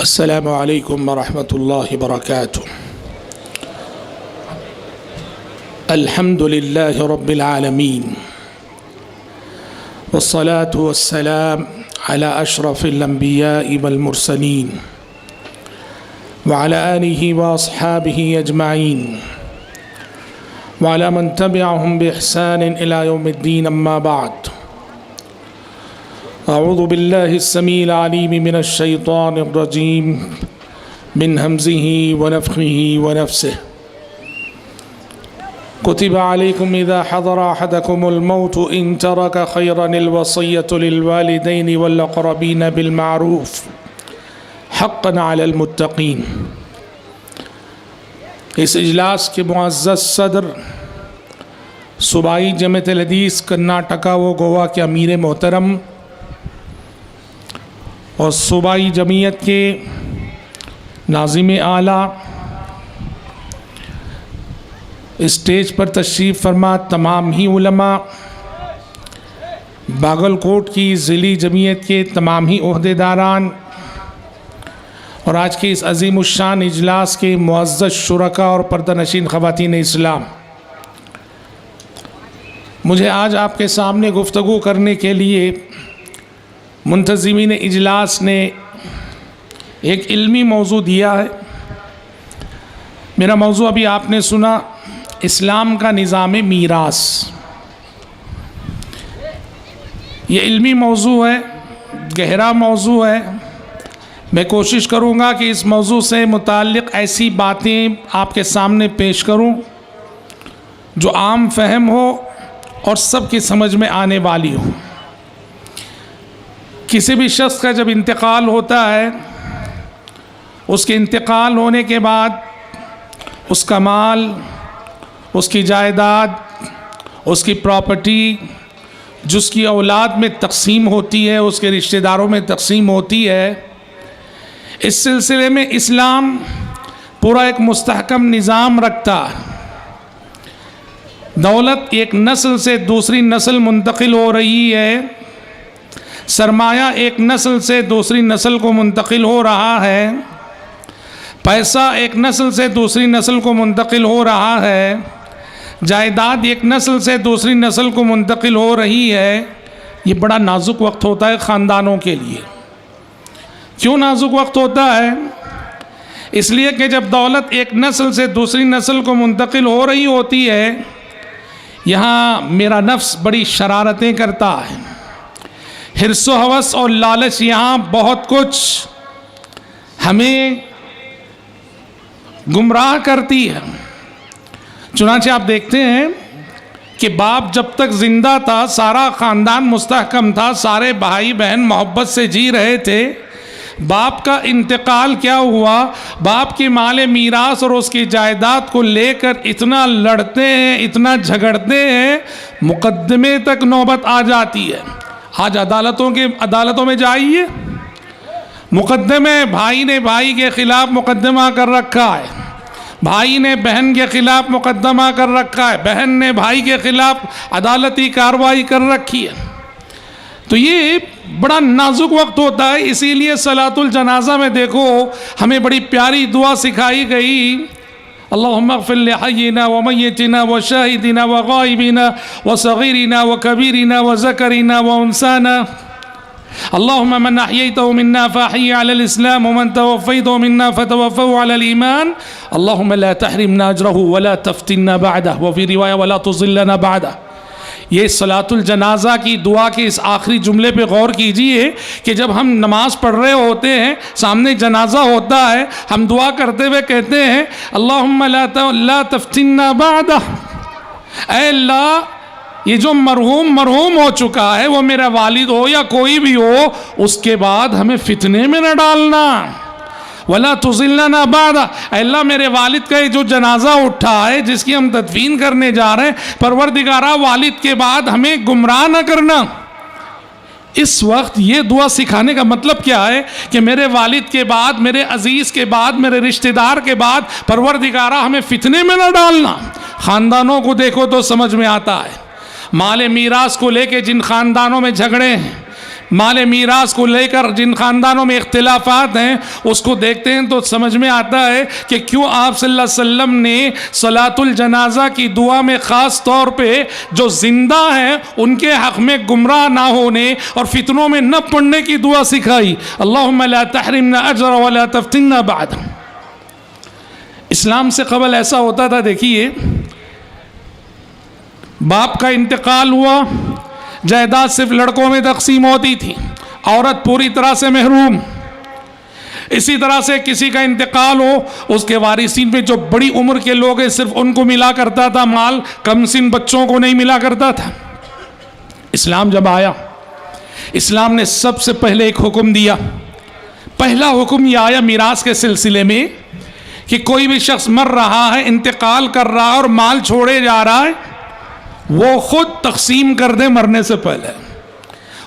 السلام علیکم ورحمۃ اللہ وبرکاتہ۔ الحمد للہ رب العالمین والصلاة والسلام على اشرف الانبیاء والمرسلین وعلى آلہ واصحابہ اجمعین وعلى من تبعهم بإحسان الى یوم الدین، اما بعد۔ اعوذ باللہ السمیع العلیم من الشیطان الرجیم من ہمزہ ونفخہ ونفسہ۔ کتب علیکم اذا حضر احدکم الموت ان ترک خیرا الوصیۃ للوالدین والاقربین بالمعروف حقا علی المتقین۔ اس اجلاس کے معزز صدر صوبائی جمعیت الحدیث کرناٹکا و گوا کے امیر محترم اور صوبائی جمعیت کے ناظم اعلیٰ، اسٹیج پر تشریف فرما تمام ہی علماء، باگل کوٹ کی ضلعی جمعیت کے تمام ہی عہدیداران اور آج کے اس عظیم الشان اجلاس کے معزز شرکاء اور پردہ نشین خواتین اسلام، مجھے آج آپ کے سامنے گفتگو کرنے کے لیے منتظمین اجلاس نے ایک علمی موضوع دیا ہے۔ میرا موضوع ابھی آپ نے سنا، اسلام کا نظام میراث۔ یہ علمی موضوع ہے، گہرا موضوع ہے۔ میں کوشش کروں گا کہ اس موضوع سے متعلق ایسی باتیں آپ کے سامنے پیش کروں جو عام فہم ہو اور سب کی سمجھ میں آنے والی ہو۔ کسی بھی شخص کا جب انتقال ہوتا ہے، اس کے انتقال ہونے کے بعد اس کا مال، اس کی جائیداد، اس کی پراپرٹی جس کی اولاد میں تقسیم ہوتی ہے، اس کے رشتہ داروں میں تقسیم ہوتی ہے۔ اس سلسلے میں اسلام پورا ایک مستحکم نظام رکھتا ہے۔ دولت ایک نسل سے دوسری نسل منتقل ہو رہی ہے، سرمایہ ایک نسل سے دوسری نسل کو منتقل ہو رہا ہے، پیسہ ایک نسل سے دوسری نسل کو منتقل ہو رہا ہے، جائیداد ایک نسل سے دوسری نسل کو منتقل ہو رہی ہے۔ یہ بڑا نازک وقت ہوتا ہے خاندانوں کے لیے۔ کیوں نازک وقت ہوتا ہے؟ اس لیے کہ جب دولت ایک نسل سے دوسری نسل کو منتقل ہو رہی ہوتی ہے، یہاں میرا نفس بڑی شرارتیں کرتا ہے، حرص و ہوس اور لالچ یہاں بہت کچھ ہمیں گمراہ کرتی ہے۔ چنانچہ آپ دیکھتے ہیں کہ باپ جب تک زندہ تھا سارا خاندان مستحکم تھا، سارے بھائی بہن محبت سے جی رہے تھے۔ باپ کا انتقال کیا ہوا؟ باپ کی مال میراث اور اس کی جائیداد کو لے کر اتنا لڑتے ہیں، اتنا جھگڑتے ہیں، مقدمے تک نوبت آ جاتی ہے۔ آج عدالتوں میں جائیے، مقدمے، بھائی نے بھائی کے خلاف مقدمہ کر رکھا ہے، بھائی نے بہن کے خلاف مقدمہ کر رکھا ہے، بہن نے بھائی کے خلاف عدالتی کارروائی کر رکھی ہے۔ تو یہ بڑا نازک وقت ہوتا ہے۔ اسی لیے صلاۃ الجنازہ میں دیکھو ہمیں بڑی پیاری دعا سکھائی گئی، اللہم اغفر لحینا ومیتنا وشاہدنا وغائبنا وصغیرنا وکبیرنا وذکرنا وانسانا، اللہم من احییتہ منا فاحیی علی الاسلام ومن توفیتہ منا فتوفہ علی الایمان، اللہم لا تحرمنا اجرہ ولا تفتنا بعدہ، وفی روایہ ولا تضلنا بعدہ۔ یہ صلاۃ الجنازہ کی دعا کے اس آخری جملے پہ غور کیجئے کہ جب ہم نماز پڑھ رہے ہوتے ہیں، سامنے جنازہ ہوتا ہے، ہم دعا کرتے ہوئے کہتے ہیں اللہم لا تفتنا بعدہ، اے اللہ یہ جو مرحوم ہو چکا ہے، وہ میرا والد ہو یا کوئی بھی ہو، اس کے بعد ہمیں فتنے میں نہ ڈالنا۔ وَلَا تُضِلَّنَا بَعْدَ، اے اللہ میرے والد کا یہ جو جنازہ اٹھا ہے جس کی ہم تدفین کرنے جا رہے ہیں، پروردگارہ والد کے بعد ہمیں گمراہ نہ کرنا۔ اس وقت یہ دعا سکھانے کا مطلب کیا ہے کہ میرے والد کے بعد، میرے عزیز کے بعد، میرے رشتہ دار کے بعد پروردگارہ ہمیں فتنے میں نہ ڈالنا۔ خاندانوں کو دیکھو تو سمجھ میں آتا ہے، مال میراث کو لے کے جن خاندانوں میں جھگڑے ہیں، مال میراث کو لے کر جن خاندانوں میں اختلافات ہیں اس کو دیکھتے ہیں تو سمجھ میں آتا ہے کہ کیوں آپ صلی اللہ علیہ وسلم نے صلاۃ الجنازہ کی دعا میں خاص طور پہ جو زندہ ہیں ان کے حق میں گمراہ نہ ہونے اور فتنوں میں نہ پڑنے کی دعا سکھائی. اللہم لا تحرمنا اجر ولا تفتنا بعد. اسلام سے قبل ایسا ہوتا تھا، دیکھیے باپ کا انتقال ہوا، جائیداد صرف لڑکوں میں تقسیم ہوتی تھی، عورت پوری طرح سے محروم. اسی طرح سے کسی کا انتقال ہو، اس کے وارثین میں جو بڑی عمر کے لوگ ہیں صرف ان کو ملا کرتا تھا مال، کم سن بچوں کو نہیں ملا کرتا تھا. اسلام جب آیا، اسلام نے سب سے پہلے ایک حکم دیا. پہلا حکم یہ آیا میراث کے سلسلے میں کہ کوئی بھی شخص مر رہا ہے، انتقال کر رہا ہے اور مال چھوڑے جا رہا ہے، وہ خود تقسیم کر دے. مرنے سے پہلے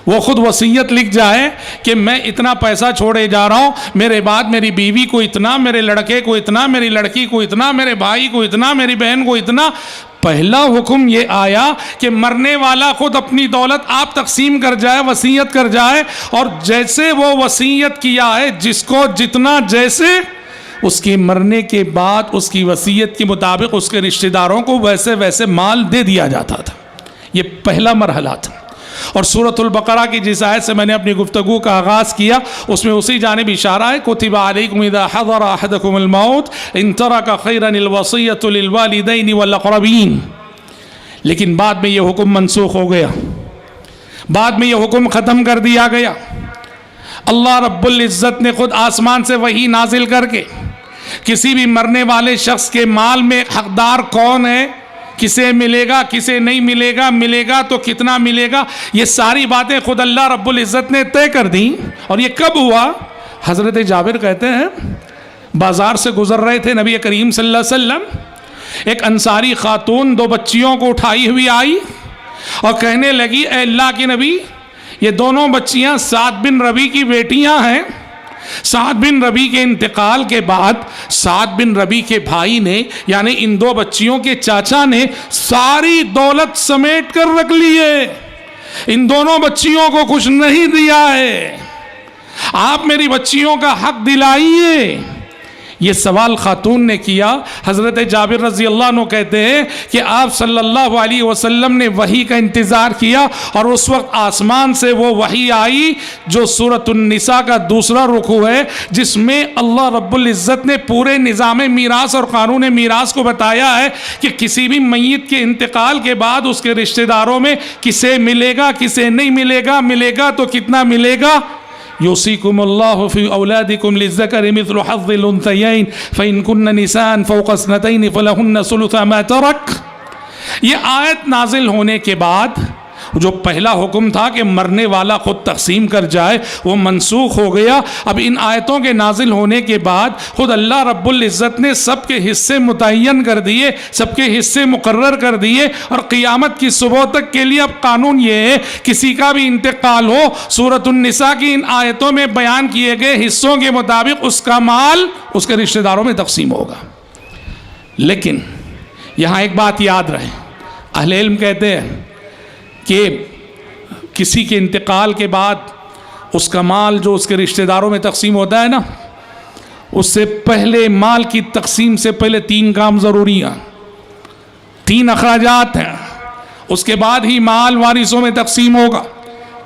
وہ خود وصیت لکھ جائے کہ میں اتنا پیسہ چھوڑے جا رہا ہوں، میرے بعد میری بیوی کو اتنا، میرے لڑکے کو اتنا، میری لڑکی کو اتنا، میرے بھائی کو اتنا، میری بہن کو اتنا. پہلا حکم یہ آیا کہ مرنے والا خود اپنی دولت آپ تقسیم کر جائے، وصیت کر جائے، اور جیسے وہ وصیت کیا ہے جس کو جتنا، جیسے اس کے مرنے کے بعد اس کی وصیت کے مطابق اس کے رشتہ داروں کو ویسے ویسے مال دے دیا جاتا تھا. یہ پہلا مرحلہ تھا. اور سورۃ البقرہ کی جس آیت سے میں نے اپنی گفتگو کا آغاز کیا اس میں اسی جانب اشارہ ہے. کتب علیکم اذا حضر احدکم الموت ان ترک خیرا الوصیۃ للوالدین والاقربین. لیکن بعد میں یہ حکم منسوخ ہو گیا، بعد میں یہ حکم ختم کر دیا گیا. اللہ رب العزت نے خود آسمان سے وحی نازل کر کے کسی بھی مرنے والے شخص کے مال میں حقدار کون ہے، کسے ملے گا، کسے نہیں ملے گا، ملے گا تو کتنا ملے گا، یہ ساری باتیں خود اللہ رب العزت نے طے کر دیں. اور یہ کب ہوا؟ حضرت جابر کہتے ہیں بازار سے گزر رہے تھے نبی کریم صلی اللہ علیہ وسلم، ایک انصاری خاتون 2 بچیوں کو اٹھائی ہوئی آئی اور کہنے لگی اے اللہ کے نبی، یہ دونوں بچیاں سعد بن ربیع کی بیٹیاں ہیں. سعد بن ربیع کے انتقال کے بعد سعد بن ربیع کے بھائی نے یعنی ان 2 بچیوں کے چاچا نے ساری دولت سمیٹ کر رکھ لی ہے، ان دونوں بچیوں کو کچھ نہیں دیا ہے، آپ میری بچیوں کا حق دلائیے. یہ سوال خاتون نے کیا. حضرت جابر رضی اللہ عنہ کہتے ہیں کہ آپ صلی اللہ علیہ وسلم نے وحی کا انتظار کیا اور اس وقت آسمان سے وہ وحی آئی جو سورۃ النساء کا دوسرا رکوع ہے، جس میں اللہ رب العزت نے پورے نظام میراث اور قانون میراث کو بتایا ہے کہ کسی بھی میت کے انتقال کے بعد اس کے رشتہ داروں میں کسے ملے گا، کسے نہیں ملے گا، ملے گا تو کتنا ملے گا. یوصیکم اللہ فی اولادکم للذکر مثل حظ الانثیین فإن کن نساء فوق اثنتین فلہن ثلث ما ترک. یہ آیت نازل ہونے کے بعد جو پہلا حکم تھا کہ مرنے والا خود تقسیم کر جائے وہ منسوخ ہو گیا. اب ان آیتوں کے نازل ہونے کے بعد خود اللہ رب العزت نے سب کے حصے متعین کر دیے، سب کے حصے مقرر کر دیے، اور قیامت کی صبح تک کے لیے اب قانون یہ ہے کسی کا بھی انتقال ہو سورۃ النساء کی ان آیتوں میں بیان کیے گئے حصوں کے مطابق اس کا مال اس کے رشتہ داروں میں تقسیم ہوگا. لیکن یہاں ایک بات یاد رہے، اہل علم کہتے ہیں کہ کسی کے انتقال کے بعد اس کا مال جو اس کے رشتہ داروں میں تقسیم ہوتا ہے نا، اس سے پہلے مال کی تقسیم سے پہلے 3 کام ضروری ہیں، 3 اخراجات ہیں، اس کے بعد ہی مال وارثوں میں تقسیم ہوگا.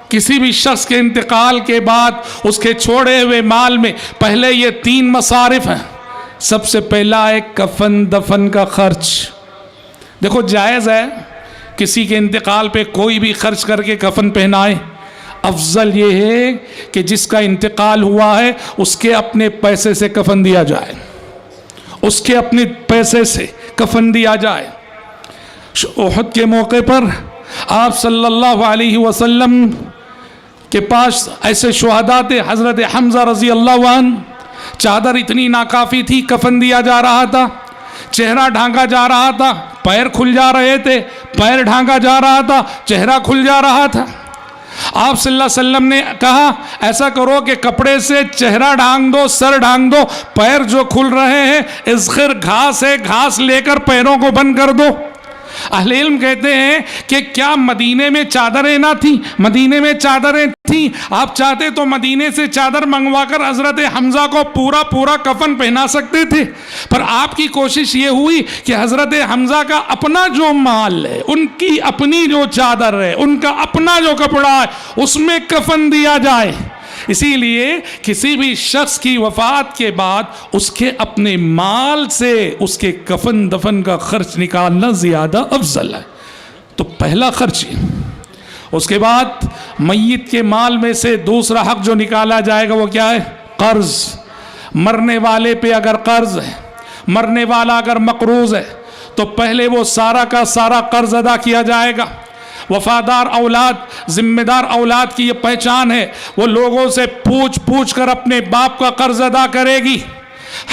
کسی بھی شخص کے انتقال کے بعد اس کے چھوڑے ہوئے مال میں پہلے یہ 3 مصارف ہیں. سب سے پہلا ہے کفن دفن کا خرچ. دیکھو جائز ہے کسی کے انتقال پہ کوئی بھی خرچ کر کے کفن پہنائے، افضل یہ ہے کہ جس کا انتقال ہوا ہے اس کے اپنے پیسے سے کفن دیا جائے، اس کے اپنے پیسے سے کفن دیا جائے. احد کے موقع پر آپ صلی اللہ علیہ وسلم کے پاس ایسے شہداء تھے. حضرت حمزہ رضی اللہ عنہ، چادر اتنی ناکافی تھی، کفن دیا جا رہا تھا، چہرہ ڈھانکا جا رہا تھا، پیر کھل جا رہے تھے، پیر ڈھانکا جا رہا تھا، چہرہ کھل جا رہا تھا. آپ صلی اللہ علیہ وسلم نے کہا ایسا کرو کہ کپڑے سے چہرہ ڈھانک دو، سر ڈھانک دو، پیر جو کھل رہے ہیں اذخر گھاس ہے، گھاس لے کر پیروں کو بند کر دو. اہل علم کہتے ہیں کہ کیا مدینے میں چادریں نہ تھیں؟ مدینے میں چادریں تھیں. تھیں. آپ چاہتے تو مدینے سے چادر منگوا کر حضرت حمزہ کو پورا کفن پہنا سکتے تھے, پر آپ کی کوشش یہ ہوئی کہ حضرت حمزہ کا اپنا جو مال ہے, ان کی اپنی جو چادر ہے, ان کا اپنا جو کپڑا ہے, اس میں کفن دیا جائے. اسی لیے کسی بھی شخص کی وفات کے بعد اس کے اپنے مال سے اس کے کفن دفن کا خرچ نکالنا زیادہ افضل ہے. تو پہلا خرچ. اس کے بعد میت کے مال میں سے دوسرا حق جو نکالا جائے گا وہ کیا ہے؟ قرض. مرنے والے پہ اگر قرض ہے, مرنے والا اگر مقروض ہے, تو پہلے وہ سارا کا سارا قرض ادا کیا جائے گا. وفادار اولاد, ذمہ دار اولاد کی یہ پہچان ہے, وہ لوگوں سے پوچھ کر اپنے باپ کا قرض ادا کرے گی.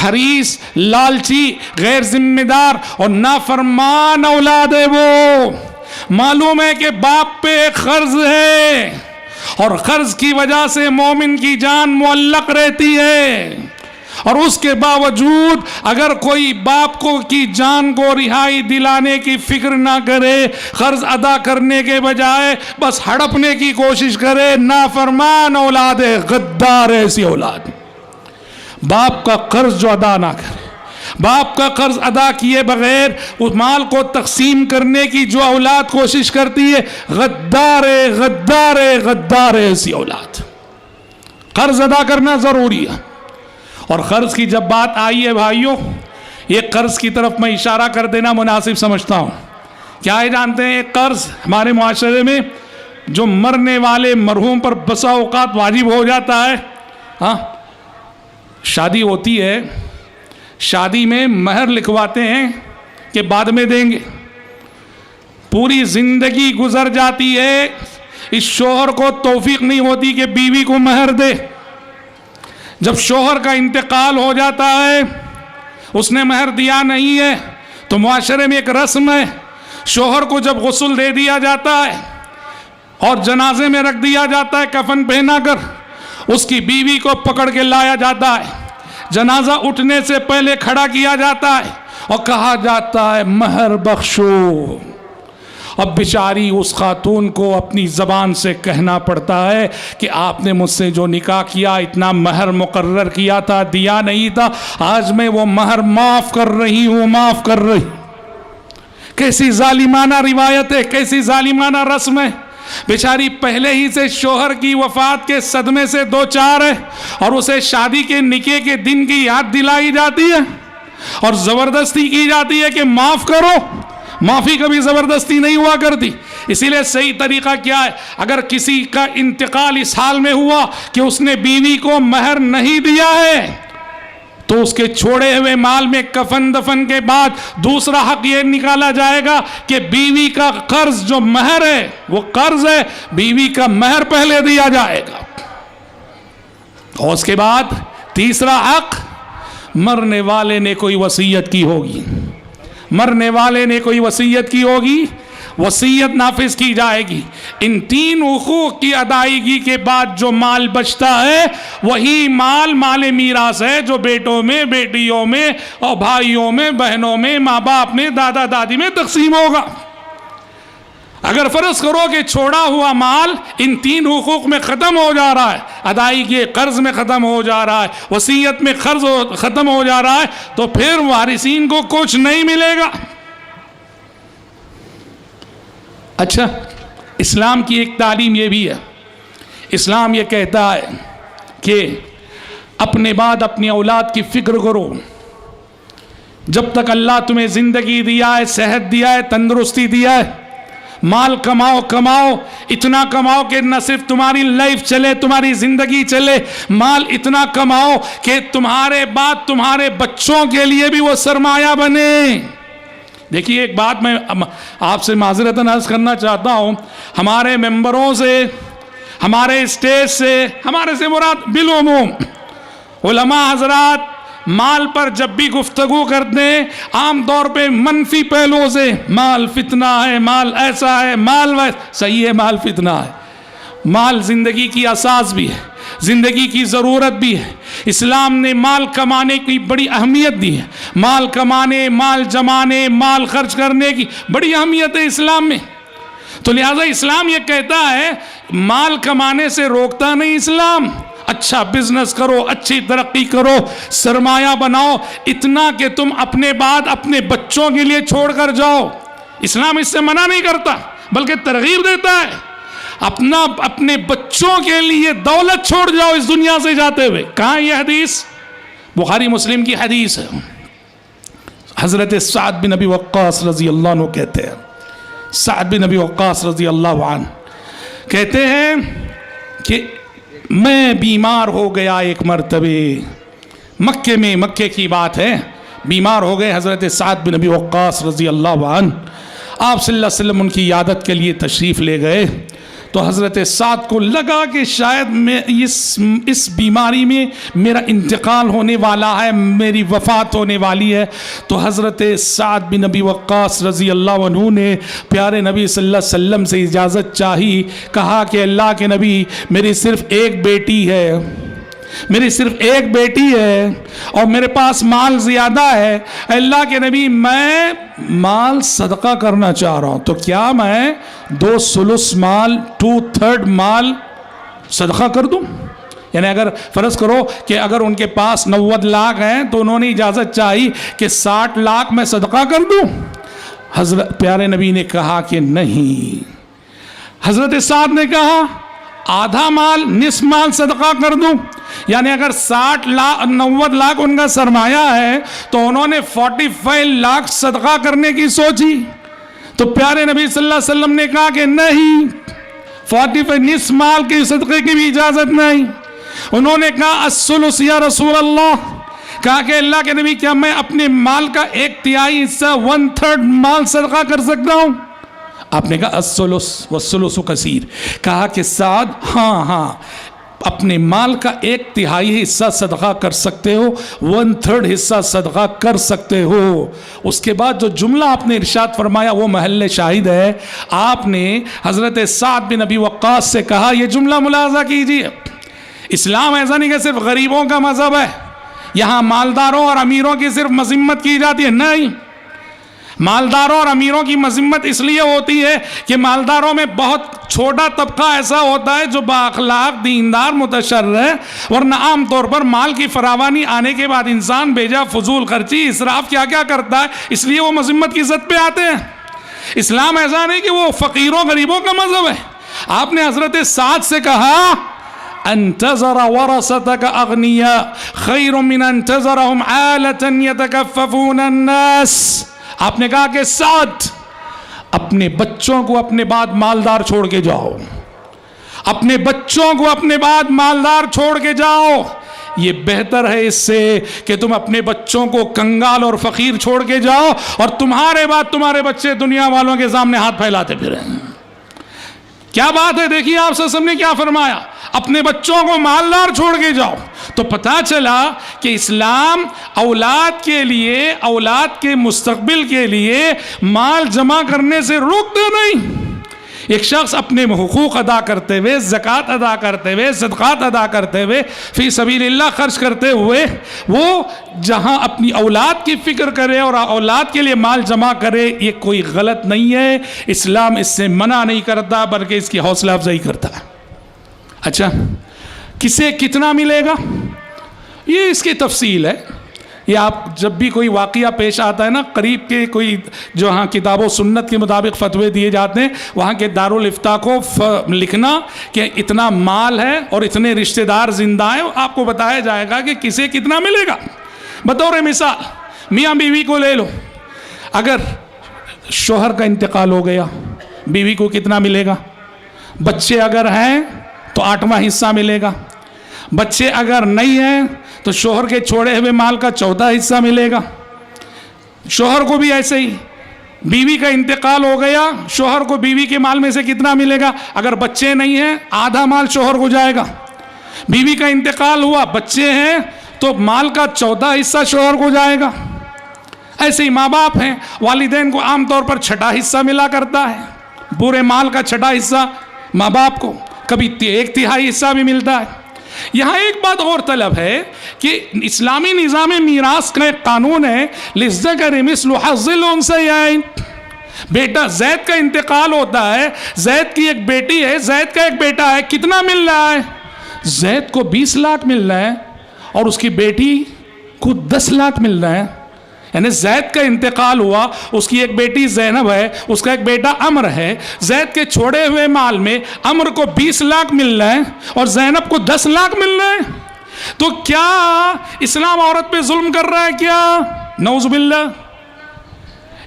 حریص, لالچی, غیر ذمہ دار اور نافرمان اولاد ہے وہ. معلوم ہے کہ باپ پہ ایک قرض ہے, اور قرض کی وجہ سے مومن کی جان معلق رہتی ہے, اور اس کے باوجود اگر کوئی باپ کو کی جان کو رہائی دلانے کی فکر نہ کرے, قرض ادا کرنے کے بجائے بس ہڑپنے کی کوشش کرے, نافرمان اولاد ہے, غدار ایسی اولاد. باپ کا قرض جو ادا نہ کرے, باپ کا قرض ادا کیے بغیر اس مال کو تقسیم کرنے کی جو اولاد کوشش کرتی ہے, غدار ہے, غدار ہے, غدار ہے ایسی اولاد. قرض ادا کرنا ضروری ہے. اور قرض کی جب بات آئی ہے بھائیوں, یہ قرض کی طرف میں اشارہ کر دینا مناسب سمجھتا ہوں. کیا ہے جانتے ہیں, ایک قرض ہمارے معاشرے میں جو مرنے والے مرحوم پر بسا اوقات واجب ہو جاتا ہے. ہاں, شادی ہوتی ہے, شادی میں مہر لکھواتے ہیں کہ بعد میں دیں گے. پوری زندگی گزر جاتی ہے, اس شوہر کو توفیق نہیں ہوتی کہ بیوی کو مہر دے. جب شوہر کا انتقال ہو جاتا ہے, اس نے مہر دیا نہیں ہے, تو معاشرے میں ایک رسم ہے, شوہر کو جب غسل دے دیا جاتا ہے اور جنازے میں رکھ دیا جاتا ہے کفن پہنا کر, اس کی بیوی کو پکڑ کے لایا جاتا ہے, جنازہ اٹھنے سے پہلے کھڑا کیا جاتا ہے اور کہا جاتا ہے مہر بخشو. اب بیچاری اس خاتون کو اپنی زبان سے کہنا پڑتا ہے کہ آپ نے مجھ سے جو نکاح کیا, اتنا مہر مقرر کیا تھا, دیا نہیں تھا, آج میں وہ مہر معاف کر رہی ہوں, معاف کر رہی. کیسی ظالمانہ روایت ہے, کیسی ظالمانہ رسم ہے. بیچاری پہلے ہی سے شوہر کی وفات کے صدمے سے دو چار ہے, اور اسے شادی کے نکاح کے دن کی یاد دلائی جاتی ہے اور زبردستی کی جاتی ہے کہ معاف کرو. معافی کبھی زبردستی نہیں ہوا کرتی. اسی لیے صحیح طریقہ کیا ہے, اگر کسی کا انتقال اس حال میں ہوا کہ اس نے بیوی کو مہر نہیں دیا ہے, تو اس کے چھوڑے ہوئے مال میں کفن دفن کے بعد دوسرا حق یہ نکالا جائے گا کہ بیوی کا قرض جو مہر ہے, وہ قرض ہے, بیوی کا مہر پہلے دیا جائے گا. اور اس کے بعد تیسرا حق, مرنے والے نے کوئی وصیت کی ہوگی, مرنے والے نے کوئی وصیت کی ہوگی, وصیت نافذ کی جائے گی. ان تین حقوق کی ادائیگی کے بعد جو مال بچتا ہے وہی مال مال میراث ہے, جو بیٹوں میں, بیٹیوں میں اور بھائیوں میں, بہنوں میں, ماں باپ میں, دادا دادی میں تقسیم ہوگا. اگر فرض کرو کہ چھوڑا ہوا مال ان تین حقوق میں ختم ہو جا رہا ہے, ادائیگی قرض میں ختم ہو جا رہا ہے, وصیت میں قرض ختم ہو جا رہا ہے, تو پھر وارثین کو کچھ نہیں ملے گا. اچھا, اسلام کی ایک تعلیم یہ بھی ہے, اسلام یہ کہتا ہے کہ اپنے بعد اپنی اولاد کی فکر کرو. جب تک اللہ تمہیں زندگی دیا ہے, صحت دیا ہے, تندرستی دیا ہے, مال کماؤ, اتنا کماؤ کہ نہ صرف تمہاری لائف چلے, تمہاری زندگی چلے, مال اتنا کماؤ کہ تمہارے بعد تمہارے بچوں کے لیے بھی وہ سرمایہ بنے. دیکھیے, ایک بات میں آپ سے معذرتاً عرض کرنا چاہتا ہوں, ہمارے ممبروں سے, ہمارے اسٹیج سے, ہمارے سے مراد بالعموم علماء حضرات مال پر جب بھی گفتگو کرتے ہیں عام طور پہ منفی پہلوؤں سے, مال فتنہ ہے, مال ایسا ہے, مال ویسا. صحیح ہے, مال فتنہ ہے, مال زندگی کی اساس بھی ہے, زندگی کی ضرورت بھی ہے. اسلام نے مال کمانے کی بڑی اہمیت دی ہے, مال کمانے, مال جمانے, مال خرچ کرنے کی بڑی اہمیت ہے اسلام میں. تو لہٰذا اسلام یہ کہتا ہے مال کمانے سے روکتا نہیں اسلام، اچھا بزنس کرو، اچھی ترقی کرو، سرمایہ بناؤ، اتنا کہ تم اپنے بعد اپنے بچوں کے لیے چھوڑ کر جاؤ۔ اسلام اس سے منع نہیں کرتا بلکہ ترغیب دیتا ہے، اپنے بچوں کے لیے دولت چھوڑ جاؤ اس دنیا سے جاتے ہوئے۔ کہاں یہ حدیث؟ بخاری مسلم کی حدیث ہے۔ حضرت سعد بن ابی وقاص رضی اللہ عنہ کہتے ہیں، سعد بن ابی وقاص رضی اللہ عنہ کہتے ہیں کہ میں بیمار ہو گیا ایک مرتبہ، مکے میں، مکے کی بات ہے، بیمار ہو گئے حضرت سعد بن ابی وقاص رضی اللہ عنہ۔ آپ صلی اللہ علیہ وسلم ان کی عیادت کے لیے تشریف لے گئے تو حضرت سعد کو لگا کہ شاید میں اس بیماری میں میرا انتقال ہونے والا ہے، میری وفات ہونے والی ہے۔ تو حضرت سعد بن ابی وقاص رضی اللہ عنہ نے پیارے نبی صلی اللہ علیہ وسلم سے اجازت چاہی، کہا کہ اللہ کے نبی میری صرف ایک بیٹی ہے، میری صرف ایک بیٹی ہے اور میرے پاس مال زیادہ ہے، اللہ کے نبی میں مال صدقہ کرنا چاہ رہا ہوں، تو کیا میں 2/3 مال 2/3 مال صدقہ کر دوں؟ یعنی اگر فرض کرو کہ اگر ان کے پاس 90 لاکھ ہیں تو انہوں نے اجازت چاہی کہ 60 لاکھ میں صدقہ کر دوں۔ حضرت پیارے نبی نے کہا کہ نہیں۔ حضرت سعد نے کہا آدھا مال، نصف مال صدقہ کر دوں؟ یعنی اگر 90 لاکھ ان کا سرمایہ ہے تو انہوں نے 45 لاکھ صدقہ کرنے کی سوچی، تو پیارے نبی صلی اللہ علیہ وسلم نے کہا کہ نہیں، 45 نصف مال کے صدقے کی بھی اجازت نہیں۔ انہوں نے کہا الثلث یا رسول اللہ، کہا کہ اللہ کے نبی کیا میں اپنے مال کا 1/3 حصہ 1/3 مال صدقہ کر سکتا ہوں؟ آپ نے کہا الثلث والثلث کثیر، کہا کہ سعد ہاں اپنے مال کا 1/3 حصہ صدقہ کر سکتے ہو، 1/3 حصہ صدقہ کر سکتے ہو۔ اس کے بعد جو جملہ آپ نے ارشاد فرمایا وہ محل شاہد ہے، آپ نے حضرت سعد بن ابی وقاص سے کہا یہ جملہ ملاحظہ کیجئے، اسلام ایسا نہیں کہ صرف غریبوں کا مذہب ہے، یہاں مالداروں اور امیروں کی صرف مذمت کی جاتی ہے، نہیں، مالداروں اور امیروں کی مذمت اس لیے ہوتی ہے کہ مالداروں میں بہت چھوٹا طبقہ ایسا ہوتا ہے جو بااخلاق، دیندار، متشرع ہے، ورنہ عام طور پر مال کی فراوانی آنے کے بعد انسان بیجا فضول خرچی، اسراف کیا کرتا ہے، اس لیے وہ مذمت کی زد پہ آتے ہیں۔ اسلام ایسا نہیں کہ وہ فقیروں غریبوں کا مذہب ہے۔ آپ نے حضرت سعد سے کہا انتظر ورثتك اغنیاء خیر من انتظرهم عالة يتكففون الناس۔ آپ نے کہا کہ سعد اپنے بچوں کو اپنے بعد مالدار چھوڑ کے جاؤ، اپنے بچوں کو اپنے بعد مالدار چھوڑ کے جاؤ، یہ بہتر ہے اس سے کہ تم اپنے بچوں کو کنگال اور فقیر چھوڑ کے جاؤ اور تمہارے بعد تمہارے بچے دنیا والوں کے سامنے ہاتھ پھیلاتے پھریں۔ کیا بات ہے، دیکھیے آپ صلی اللہ علیہ وسلم نے کیا فرمایا، اپنے بچوں کو مالدار چھوڑ کے جاؤ۔ تو پتہ چلا کہ اسلام اولاد کے لیے، اولاد کے مستقبل کے لیے مال جمع کرنے سے روکتے نہیں۔ ایک شخص اپنے حقوق ادا کرتے ہوئے، زکوٰۃ ادا کرتے ہوئے، صدقات ادا کرتے ہوئے، فی سبیل اللہ خرچ کرتے ہوئے، وہ جہاں اپنی اولاد کی فکر کرے اور اولاد کے لیے مال جمع کرے، یہ کوئی غلط نہیں ہے، اسلام اس سے منع نہیں کرتا بلکہ اس کی حوصلہ افزائی کرتا ہے۔ اچھا، کسے کتنا ملے گا، یہ اس کی تفصیل ہے۔ یہ آپ جب بھی کوئی واقعہ پیش آتا ہے نا، قریب کے کوئی جو ہاں کتاب و سنت کے مطابق فتوے دیے جاتے ہیں، وہاں کے دارالافتاء کو لکھنا کہ اتنا مال ہے اور اتنے رشتہ دار زندہ ہیں، آپ کو بتایا جائے گا کہ کسے کتنا ملے گا۔ بطور مثال میاں بیوی کو لے لو، اگر شوہر کا انتقال ہو گیا بیوی کو کتنا ملے گا؟ بچے اگر ہیں تو 8واں حصہ ملے گا، بچے اگر نہیں ہیں تو شوہر کے چھوڑے ہوئے مال کا 14 حصہ ملے گا۔ شوہر کو بھی ایسے ہی، بیوی کا انتقال ہو گیا، شوہر کو بیوی کے مال میں سے کتنا ملے گا؟ اگر بچے نہیں ہیں آدھا مال شوہر کو جائے گا، بیوی کا انتقال ہوا بچے ہیں تو مال کا 14 حصہ شوہر کو جائے گا۔ ایسے ہی ماں باپ ہیں، والدین کو عام طور پر 6واں حصہ ملا کرتا ہے، پورے مال کا 6واں حصہ ماں باپ کو، کبھی 1/3 حصہ بھی ملتا ہے۔ یہاں ایک بات اور طلب ہے کہ اسلامی نظام میراث کا ایک قانون ہے، للذکر مثل حظ الانثیین، بیٹا زید کا انتقال ہوتا ہے، زید کی ایک بیٹی ہے، زید کا ایک بیٹا ہے، کتنا مل رہا ہے؟ زید کو 20 لاکھ مل رہا ہے اور اس کی بیٹی کو 10 لاکھ مل رہا ہے. یعنی زید کا انتقال ہوا، اس کی ایک بیٹی زینب ہے، اس کا ایک بیٹا عمر ہے. زید کے چھوڑے ہوئے مال میں عمر کو 20 لاکھ مل رہا ہے اور زینب کو 10 لاکھ مل رہا ہے. تو کیا اسلام عورت پہ ظلم کر رہا ہے؟ کیا نعوذ باللہ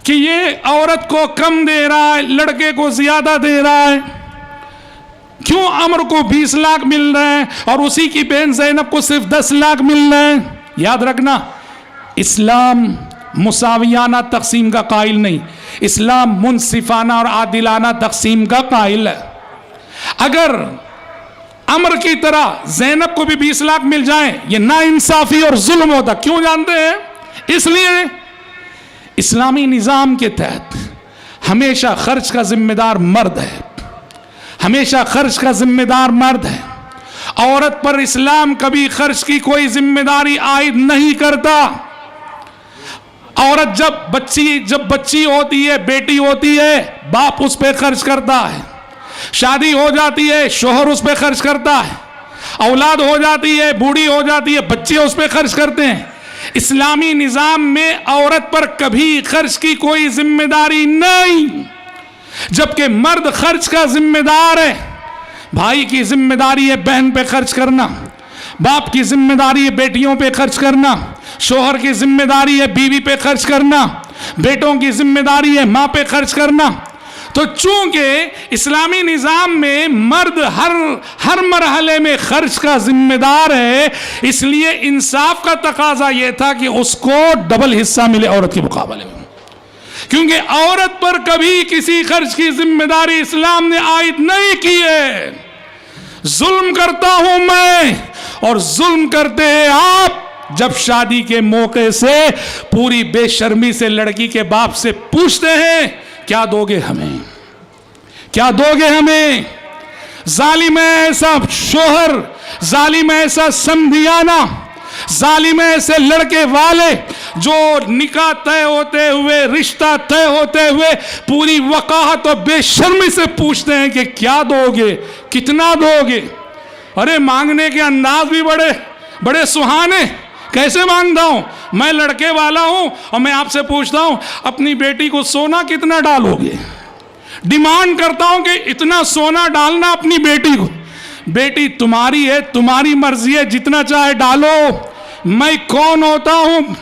کہ یہ عورت کو کم دے رہا ہے، لڑکے کو زیادہ دے رہا ہے؟ کیوں عمر کو 20 لاکھ مل رہے ہیں اور اسی کی بہن زینب کو صرف 10 لاکھ مل رہے ہیں؟ یاد رکھنا، اسلام مساویانہ تقسیم کا قائل نہیں، اسلام منصفانہ اور عادلانہ تقسیم کا قائل ہے. اگر عمر کی طرح زینب کو بھی 20 لاکھ مل جائیں، یہ ناانصافی اور ظلم ہوتا. کیوں جانتے ہیں؟ اس لیے اسلامی نظام کے تحت ہمیشہ خرچ کا ذمہ دار مرد ہے، ہمیشہ خرچ کا ذمہ دار مرد ہے. عورت پر اسلام کبھی خرچ کی کوئی ذمہ داری عائد نہیں کرتا. عورت جب بچی ہوتی ہے، بیٹی ہوتی ہے، باپ اس پہ خرچ کرتا ہے. شادی ہو جاتی ہے، شوہر اس پہ خرچ کرتا ہے. اولاد ہو جاتی ہے، بوڑھی ہو جاتی ہے، بچے اس پہ خرچ کرتے ہیں. اسلامی نظام میں عورت پر کبھی خرچ کی کوئی ذمہ داری نہیں، جبکہ مرد خرچ کا ذمہ دار ہے. بھائی کی ذمہ داری ہے بہن پہ خرچ کرنا، باپ کی ذمہ داری ہے بیٹیوں پہ خرچ کرنا، شوہر کی ذمہ داری ہے بیوی پہ خرچ کرنا، بیٹوں کی ذمہ داری ہے ماں پہ خرچ کرنا. تو چونکہ اسلامی نظام میں مرد ہر مرحلے میں خرچ کا ذمہ دار ہے، اس لیے انصاف کا تقاضا یہ تھا کہ اس کو ڈبل حصہ ملے عورت کے مقابلے میں. کیونکہ عورت پر کبھی کسی خرچ کی ذمہ داری اسلام نے عائد نہیں کی ہے. ظلم کرتا ہوں میں اور ظلم کرتے ہیں آپ جب شادی کے موقع سے پوری بے شرمی سے لڑکی کے باپ سے پوچھتے ہیں کیا دو گے ہمیں، کیا دو گے ہمیں. ظالم ایسا شوہر، ظالم ایسا سمدھیانہ، ظالم ایسے لڑکے والے جو نکاح طے ہوتے ہوئے، رشتہ طے ہوتے ہوئے پوری وقاحت اور بے شرمی سے پوچھتے ہیں کہ کیا دو گے، کتنا دو گے. ارے مانگنے کے انداز بھی بڑے سہانے. کیسے مانگتا ہوں؟ میں لڑکے والا ہوں اور میں آپ سے پوچھتا ہوں اپنی بیٹی کو سونا کتنا ڈالو گے. ڈیمانڈ کرتا ہوں کہ اتنا سونا ڈالنا اپنی بیٹی کو. بیٹی تمہاری ہے، تمہاری مرضی ہے، جتنا چاہے ڈالو. میں کون ہوتا ہوں؟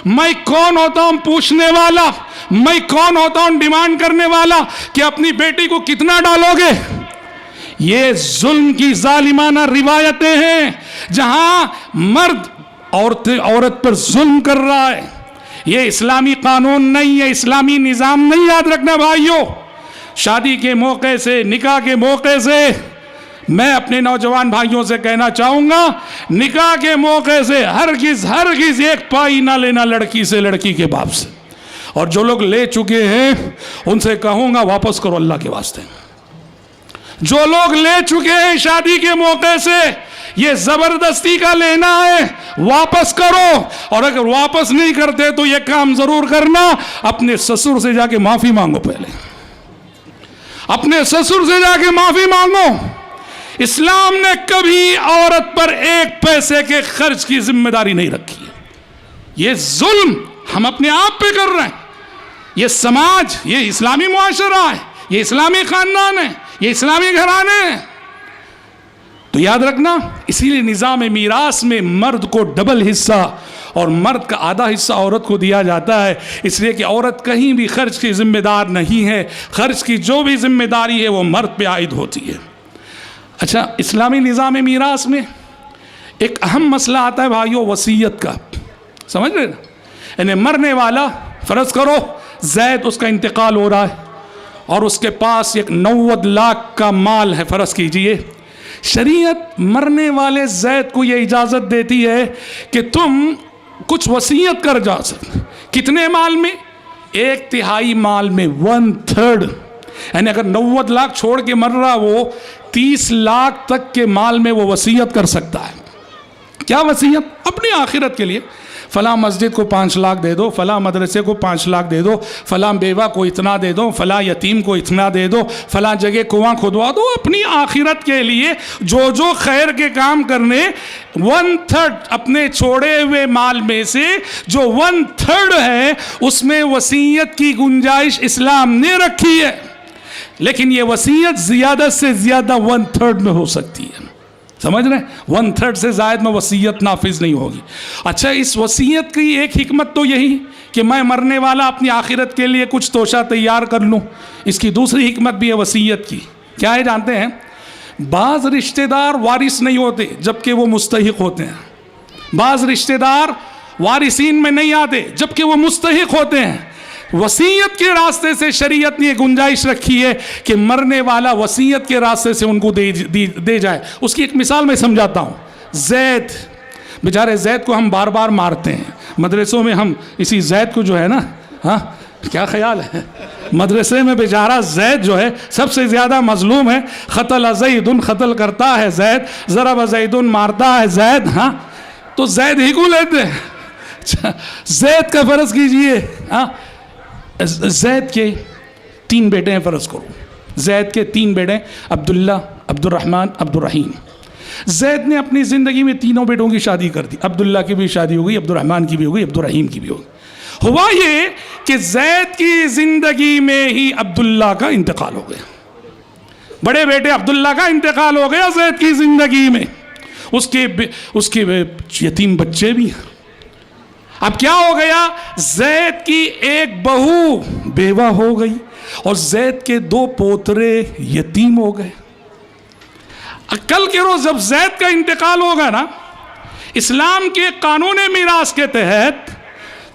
میں کون ہوتا ہوں پوچھنے والا؟ میں کون ہوتا ہوں ڈیمانڈ کرنے والا کہ اپنی بیٹی کو کتنا ڈالو گے؟ یہ ظلم کی ظالمانہ روایتیں ہیں جہاں مرد عورت پر ظلم کر رہا ہے. یہ اسلامی قانون نہیں ہے، اسلامی نظام نہیں. یاد رکھنا بھائیوں، شادی کے موقع سے، نکاح کے موقع سے میں اپنے نوجوان بھائیوں سے کہنا چاہوں گا، نکاح کے موقع سے ہرگز ایک پائی نہ لینا لڑکی سے، لڑکی کے باپ سے. اور جو لوگ لے چکے ہیں ان سے کہوں گا واپس کرو اللہ کے واسطے. جو لوگ لے چکے ہیں شادی کے موقع سے، یہ زبردستی کا لینا ہے، واپس کرو. اور اگر واپس نہیں کرتے تو یہ کام ضرور کرنا، اپنے سسر سے جا کے معافی مانگو. پہلے اپنے سسر سے جا کے معافی مانگو. اسلام نے کبھی عورت پر ایک پیسے کے خرچ کی ذمہ داری نہیں رکھی ہے. یہ ظلم ہم اپنے آپ پہ کر رہے ہیں. یہ سماج، یہ اسلامی معاشرہ ہے، یہ اسلامی خاندان ہے، یہ اسلامی گھرانے ہیں. تو یاد رکھنا، اسی لیے نظام میراث میں مرد کو ڈبل حصہ اور مرد کا آدھا حصہ عورت کو دیا جاتا ہے. اس لیے کہ عورت کہیں بھی خرچ کی ذمہ دار نہیں ہے. خرچ کی جو بھی ذمہ داری ہے وہ مرد پہ عائد ہوتی ہے. اچھا، اسلامی نظام میراث میں ایک اہم مسئلہ آتا ہے بھائیو، وصیت کا. سمجھ رہے نا؟ یعنی مرنے والا، فرض کرو زید، اس کا انتقال ہو رہا ہے اور اس کے پاس ایک 90 لاکھ کا مال ہے. فرض کیجئے شریعت مرنے والے زید کو یہ اجازت دیتی ہے کہ تم کچھ وصیت کر جا سکتے. کتنے مال میں؟ 1/3 مال میں، 1/3. یعنی اگر 90 لاکھ چھوڑ کے مر رہا، وہ 30 لاکھ تک کے مال میں وہ وصیت کر سکتا ہے. کیا وصیت؟ اپنی آخرت کے لیے. فلاں مسجد کو 5 لاکھ دے دو، فلاں مدرسے کو 5 لاکھ دے دو، فلاں بیوہ کو اتنا دے دو، فلاں یتیم کو اتنا دے دو، فلاں جگہ کنواں کھدوا دو. اپنی آخرت کے لیے جو خیر کے کام کرنے 1/3 اپنے چھوڑے ہوئے مال میں سے جو 1/3 ہے اس میں وصیت کی گنجائش اسلام نے رکھی ہے. لیکن یہ وصیت زیادہ سے زیادہ 1/3 میں ہو سکتی ہے. سمجھ رہے ہیں؟ 1/3 سے زائد میں وصیت نافذ نہیں ہوگی. اچھا، اس وصیت کی ایک حکمت تو یہی کہ میں مرنے والا اپنی آخرت کے لیے کچھ توشہ تیار کر لوں. اس کی دوسری حکمت بھی ہے وصیت کی. کیا ہے جانتے ہیں؟ بعض رشتہ دار وارث نہیں ہوتے جبکہ وہ مستحق ہوتے ہیں. بعض رشتہ دار وارثین میں نہیں آتے جبکہ وہ مستحق ہوتے ہیں. وصیت کے راستے سے شریعت نے یہ گنجائش رکھی ہے کہ مرنے والا وصیت کے راستے سے ان کو دے جائے. اس کی ایک مثال میں سمجھاتا ہوں. زید، بیچارے زید کو ہم بار بار مارتے ہیں. مدرسوں میں ہم اسی زید کو جو ہے نا، ہاں کیا خیال ہے؟ مدرسے میں بیچارہ زید جو ہے سب سے زیادہ مظلوم ہے. قتل زید، قتل کرتا ہے زید، ضرب زید، مارتا ہے زید. ہاں تو زید ہی کو لیتے ہیں. زید کا فرض کیجئے، ہاں زید کے 3 بیٹے ہیں فرض کرو. زید کے 3 بیٹے، عبداللہ، عبد الرحمن، عبد الرحیم. زید نے اپنی زندگی میں 3 بیٹوں کی شادی کر دی. عبداللہ کی بھی شادی ہو گئی، عبد الرحمن کی بھی ہو گئی، عبد الرحیم کی بھی ہو گئی. ہوا یہ کہ زید کی زندگی میں ہی عبداللہ کا انتقال ہو گیا. بڑے بیٹے عبداللہ کا انتقال ہو گیا زید کی زندگی میں. اس کے یتیم بچے بھی ہیں. اب کیا ہو گیا؟ زید کی ایک بہو بیوہ ہو گئی اور زید کے 2 پوترے یتیم ہو گئے. کل کے روز جب زید کا انتقال ہوگا نا، اسلام کے قانون میراث کے تحت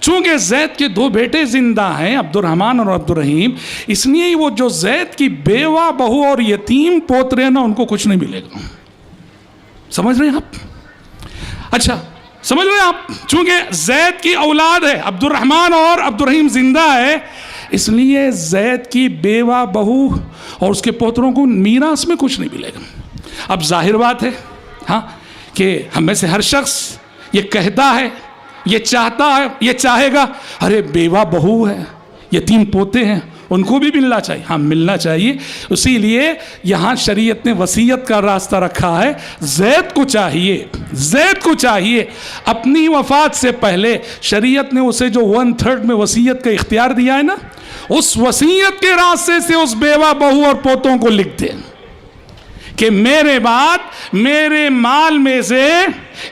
چونکہ زید کے 2 بیٹے زندہ ہیں، عبد الرحمن اور عبد الرحیم، اس لیے وہ جو زید کی بیوہ بہو اور یتیم پوترے ہیں نا، ان کو کچھ نہیں ملے گا. سمجھ رہے ہیں آپ؟ اچھا سمجھ رہے ہیں آپ؟ چونکہ زید کی اولاد ہے، عبد الرحمن اور عبد الرحیم زندہ ہے، اس لیے زید کی بیوہ بہو اور اس کے پوتروں کو میراث میں کچھ نہیں ملے گا. اب ظاہر بات ہے ہاں کہ ہم میں سے ہر شخص یہ کہتا ہے، یہ چاہتا ہے، یہ چاہے گا ارے بیوہ بہو ہے، یتیم پوتے ہیں، ان کو بھی ملنا چاہیے. ہاں ملنا چاہیے. اسی لیے یہاں شریعت نے وصیت کا راستہ رکھا ہے. زید کو چاہیے اپنی وفات سے پہلے شریعت نے اسے جو 1/3 میں وصیت کا اختیار دیا ہے نا، اس وصیت کے راستے سے اس بیوہ بہو اور پوتوں کو لکھ دیں کہ میرے بعد میرے مال میں سے